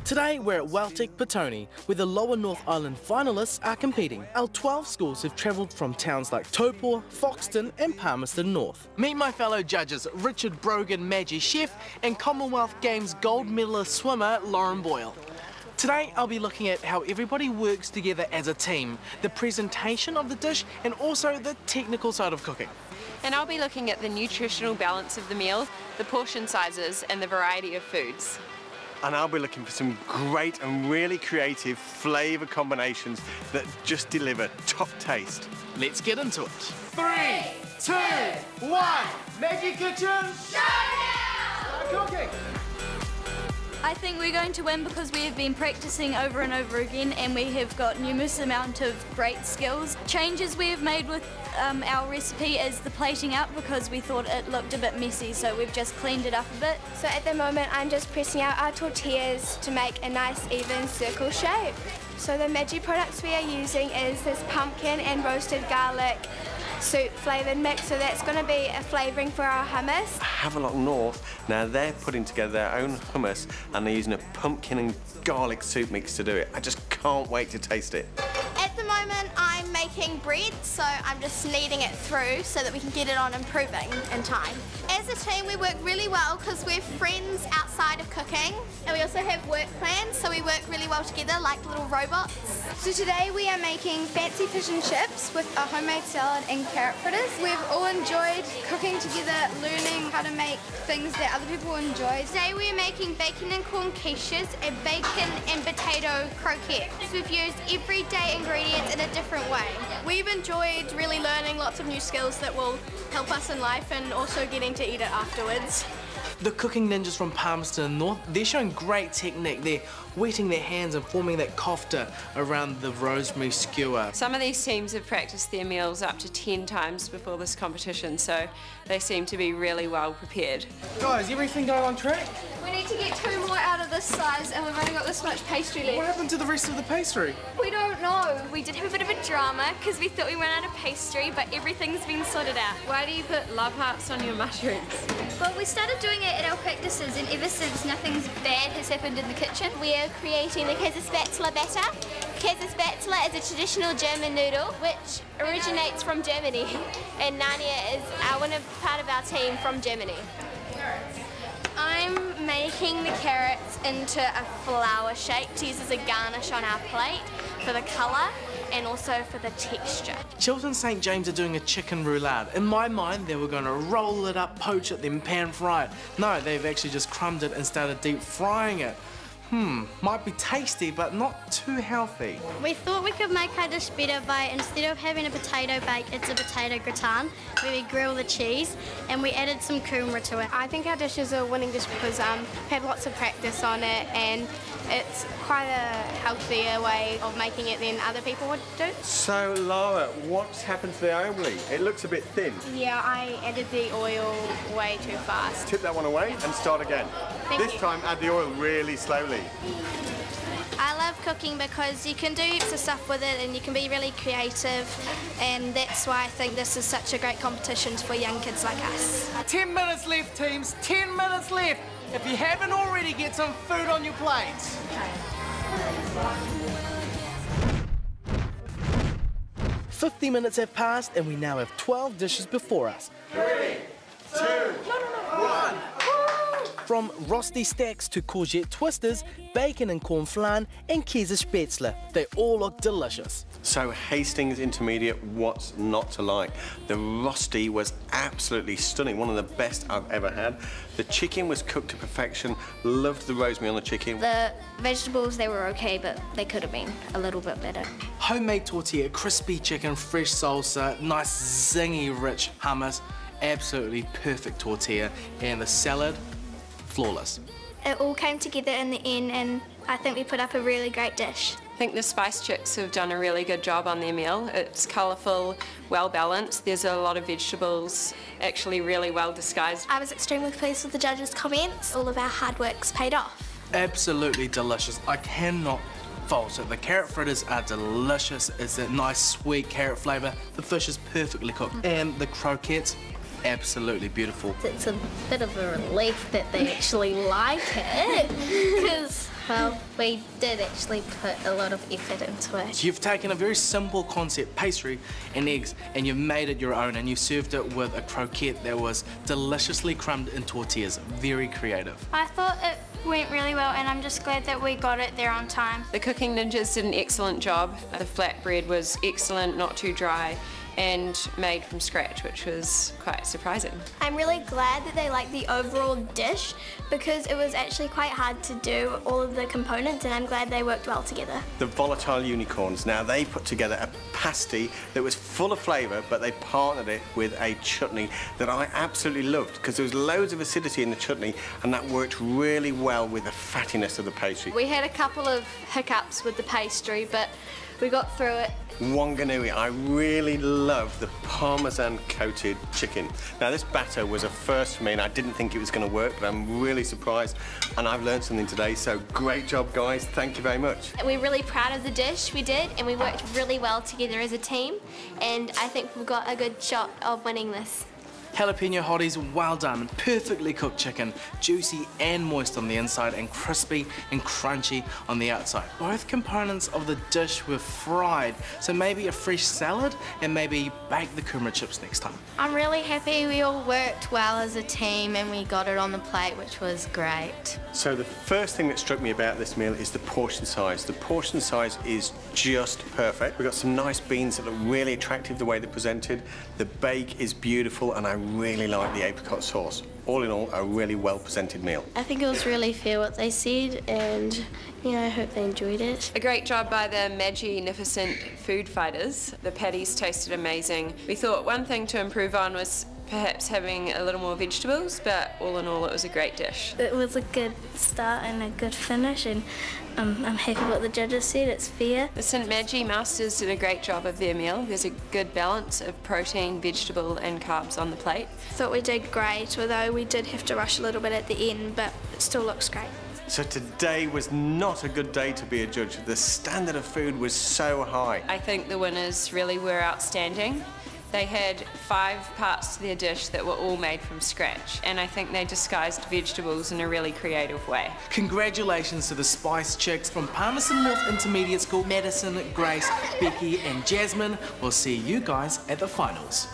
Today we're at Weltic Petone, where the Lower North Island finalists are competing. Our 12 schools have travelled from towns like Taupo, Foxton and Palmerston North. Meet my fellow judges, Richard Brogan, Maggi chef, and Commonwealth Games gold medalist swimmer Lauren Boyle. Today I'll be looking at how everybody works together as a team, the presentation of the dish and also the technical side of cooking. And I'll be looking at the nutritional balance of the meal, the portion sizes and the variety of foods. And I'll be looking for some great and really creative flavour combinations that just deliver top taste. Let's get into it. 3, 2, 1, Maggi Kitchen! Showdown! Start cooking! I think we're going to win because we have been practicing over and over again and we have got numerous amount of great skills. Changes we have made with our recipe is the plating up because we thought it looked a bit messy, so we've just cleaned it up a bit. So at the moment I'm just pressing out our tortillas to make a nice even circle shape. So the Maggi products we are using is this pumpkin and roasted garlic soup flavoured mix, so that's going to be a flavouring for our hummus. Havelock North, now they're putting together their own hummus and they're using a pumpkin and garlic soup mix to do it. I just can't wait to taste it. At the moment I'm making bread, so I'm just kneading it through so that we can get it on improving in time. As a team we work really well because we're friends outside of cooking, and we also have work plans, so we work really well together like little robots. So today we are making fancy fish and chips with a homemade salad and carrot fritters. We've all enjoyed cooking together, learning how to make things that other people enjoy. Today we're making bacon and corn quiches and bacon and potato croquettes. We've used everyday ingredients in a different way. We've enjoyed really learning lots of new skills that will help us in life and also getting to eat it afterwards. The cooking ninjas from Palmerston North, they're showing great technique. They're wetting their hands and forming that kofta around the rosemary skewer. Some of these teams have practiced their meals up to 10 times before this competition, so they seem to be really well prepared. Guys, everything going on track? We need to get 2 more out of this size and we've only got this much pastry left. What happened to the rest of the pastry? We don't know. We did have a bit of a drama because we thought we ran out of pastry, but everything's been sorted out. Why do you put love hearts on your mushrooms? Well, we started doing it at our practices, and ever since nothing's bad has happened in the kitchen. We are creating the Käsespätzle batter. Käsespätzle is a traditional German noodle which originates from Germany, and Nania is part of our team from Germany. I'm making the carrots into a flower shape to use as a garnish on our plate for the colour and also for the texture. Chilton St James are doing a chicken roulade. In my mind, they were going to roll it up, poach it, then pan fry it. No, they've actually just crumbed it and started deep frying it. Might be tasty, but not too healthy. We thought we could make our dish better by, instead of having a potato bake, it's a potato gratin, where we grill the cheese, and we added some kumara to it. I think our dish is a winning dish because we've had lots of practice on it, and it's quite a healthier way of making it than other people would do. So Lara, what's happened to the aioli? It looks a bit thin. Yeah, I added the oil way too fast. Tip that one away and start again. This time add the oil really slowly. I love cooking because you can do heaps of stuff with it and you can be really creative, and that's why I think this is such a great competition for young kids like us. 10 minutes left, teams. 10 minutes left. If you haven't already, get some food on your plates. 50 minutes have passed and we now have 12 dishes before us. 3, 2, 1. From rosti stacks to courgette twisters, bacon and corn flan and Käsespätzle, they all look delicious. So Hastings Intermediate, what's not to like? The rosti was absolutely stunning, one of the best I've ever had. The chicken was cooked to perfection, loved the rosemary on the chicken. The vegetables, they were okay, but they could have been a little bit better. Homemade tortilla, crispy chicken, fresh salsa, nice zingy rich hummus, absolutely perfect tortilla, and the salad, flawless. It all came together in the end, and I think we put up a really great dish. I think the Spice Chicks have done a really good job on their meal. It's colourful, well balanced, there's a lot of vegetables, actually really well disguised. I was extremely pleased with the judges' comments. All of our hard work's paid off. Absolutely delicious. I cannot fault it. The carrot fritters are delicious. It's a nice sweet carrot flavour. The fish is perfectly cooked. And the croquettes, absolutely beautiful. It's a bit of a relief that they actually like it, because, well, We did actually put a lot of effort into it. You've taken a very simple concept, pastry and eggs, and you've made it your own, and you served it with a croquette that was deliciously crumbed in tortillas. Very creative. I thought it went really well, and I'm just glad that we got it there on time. The cooking ninjas did an excellent job. The flatbread was excellent, not too dry, and made from scratch, which was quite surprising. I'm really glad that they liked the overall dish because it was actually quite hard to do all of the components, and I'm glad they worked well together. The volatile unicorns, now they put together a pasty that was full of flavour, but they partnered it with a chutney that I absolutely loved because there was loads of acidity in the chutney, and that worked really well with the fattiness of the pastry. We had a couple of hiccups with the pastry, but we got through it. Wanganui, I really love the parmesan coated chicken. Now this batter was a first for me, and I didn't think it was going to work, but I'm really surprised, and I've learned something today, so great job guys, thank you very much. We're really proud of the dish we did, and we worked really well together as a team, and I think we've got a good shot of winning this. Jalapeno hotties, well done. Perfectly cooked chicken, juicy and moist on the inside and crispy and crunchy on the outside. Both components of the dish were fried, so maybe a fresh salad and maybe bake the kumara chips next time. I'm really happy we all worked well as a team and we got it on the plate, which was great. So the first thing that struck me about this meal is the portion size. The portion size is just perfect. We've got some nice beans that look really attractive the way they're presented. The bake is beautiful, and I really like the apricot sauce. All in all, a really well presented meal. I think it was really fair what they said, and I hope they enjoyed it. A great job by the Maggi-nificent food fighters. The patties tasted amazing. We thought one thing to improve on was perhaps having a little more vegetables, but all in all it was a great dish. It was a good start and a good finish, and I'm happy what the judges said, it's fair. The St. Maggi Masters did a great job of their meal. There's a good balance of protein, vegetable and carbs on the plate. Thought we did great, although we did have to rush a little bit at the end, but it still looks great. So today was not a good day to be a judge. The standard of food was so high. I think the winners really were outstanding. They had 5 parts to their dish that were all made from scratch, and I think they disguised vegetables in a really creative way. Congratulations to the Spice Chicks from Palmerston North Intermediate School, Madison, Grace, Becky and Jasmine. We'll see you guys at the finals.